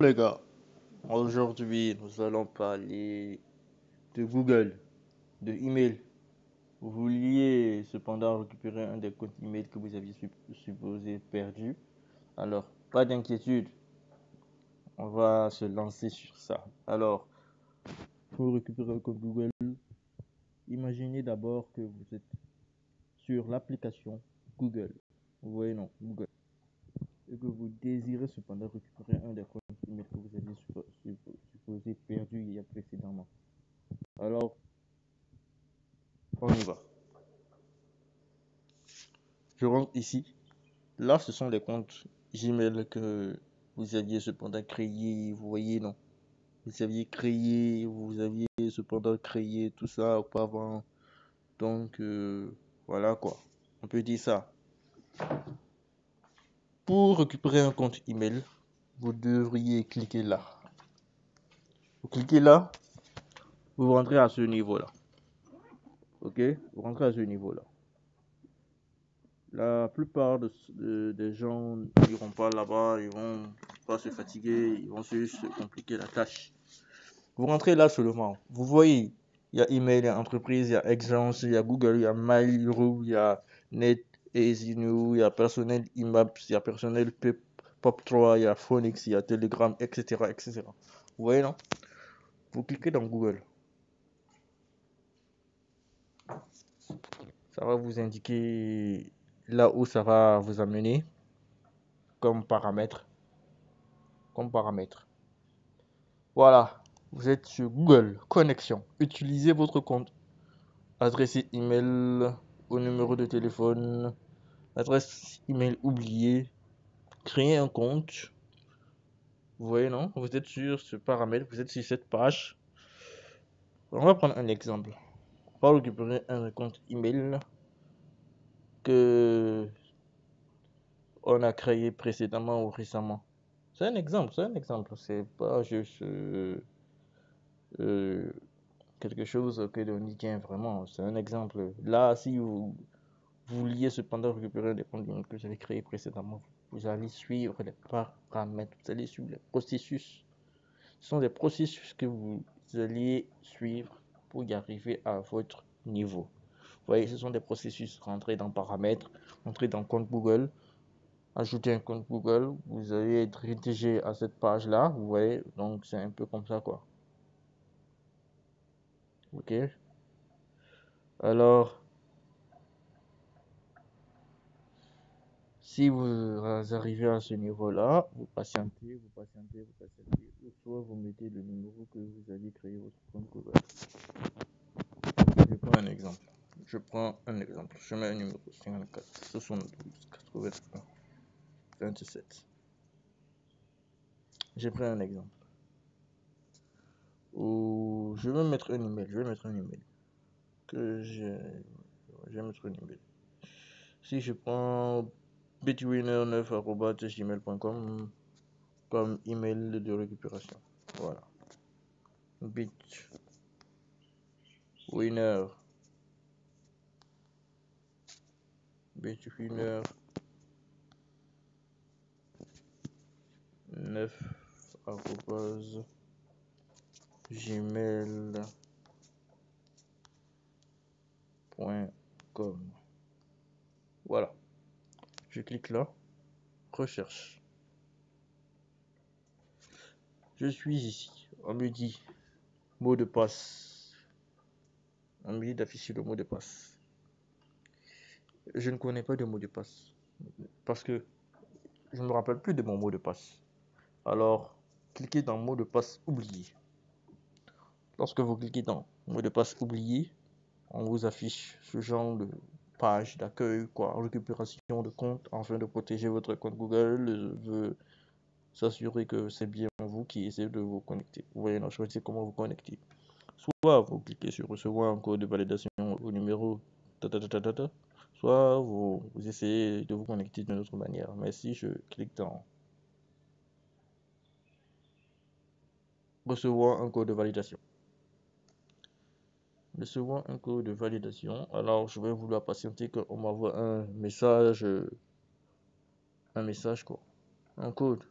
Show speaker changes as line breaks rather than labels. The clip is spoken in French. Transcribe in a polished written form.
Les gars, aujourd'hui nous allons parler de Google, de email. Vous vouliez cependant récupérer un des comptes email que vous aviez supposé perdu. Alors, pas d'inquiétude, on va se lancer sur ça. Alors, pour récupérer un compte Google, imaginez d'abord que vous êtes sur l'application Google. Vous voyez, non, Google. Et que vous désirez cependant récupérer un des comptes email que vous aviez supposé perdu il y a précédemment. Alors, on y va. Je rentre ici. Là, ce sont les comptes Gmail que vous aviez cependant créé. Vous voyez, non? Vous aviez cependant créé tout ça auparavant. Donc, voilà quoi. On peut dire ça. Pour récupérer un compte email, vous devriez cliquer là. Vous cliquez là, vous rentrez à ce niveau-là. Ok? Vous rentrez à ce niveau-là. La plupart des gens n'iront pas là-bas, ils vont pas se fatiguer, ils vont juste se compliquer la tâche. Vous rentrez là seulement. Vous voyez, il y a email, il y a entreprise, il y a Exigence, il y a Google, il y a Mail.ru, il y a Net, Ezinu, il y a personnel Imaps, il y a personnel Pop3, il y a Phonix, il y a Telegram, etc., etc. Vous voyez, non? Vous cliquez dans Google. Ça va vous indiquer là où ça va vous amener comme paramètre. Voilà, vous êtes sur Google, connexion. Utilisez votre compte, adresse email au numéro de téléphone, adresse email oubliée, créez un compte. Vous voyez, non? Vous êtes sur ce paramètre, vous êtes sur cette page. On va prendre un exemple. On va récupérer un compte email que on a créé précédemment ou récemment. C'est un exemple. C'est pas juste euh, quelque chose que l'on y tient vraiment. C'est un exemple. Là, si vous vouliez cependant récupérer des comptes que j'avais créés précédemment, vous allez suivre les paramètres, vous allez suivre les processus. Ce sont des processus que vous alliez suivre pour y arriver à votre niveau. Vous voyez, ce sont des processus. Rentrer dans paramètres, entrer dans compte Google, ajouter un compte Google, vous allez être rédigé à cette page-là, vous voyez, donc c'est un peu comme ça, quoi. Ok. Alors, si vous arrivez à ce niveau-là, vous patientez, ou soit vous mettez le numéro que vous avez créé votre compte Google. Je prends un exemple. Je mets un numéro 54 72 81 27. J'ai pris un exemple. Ou je vais mettre un email. Si je prends bitwinner9@gmail.com comme email de récupération. Voilà. Bitwinner 9@gmail.com. Voilà. Je clique là. Recherche. Je suis ici. On me dit mot de passe. On me dit d'afficher le mot de passe. Je ne connais pas de mot de passe. Parce que je ne me rappelle plus de mon mot de passe. Alors, cliquez dans mot de passe oublié. Lorsque vous cliquez dans mot de passe oublié, on vous affiche ce genre de page d'accueil, quoi, récupération de compte, afin de protéger votre compte Google. Je veux s'assurer que c'est bien vous qui essayez de vous connecter. Vous voyez, choisissez comment vous connecter. Soit vous cliquez sur recevoir un code de validation au numéro soit vous essayez de vous connecter d'une autre manière. Mais si je clique dans recevoir un code de validation, alors je vais vouloir patienter qu'on m'envoie un message quoi, un code.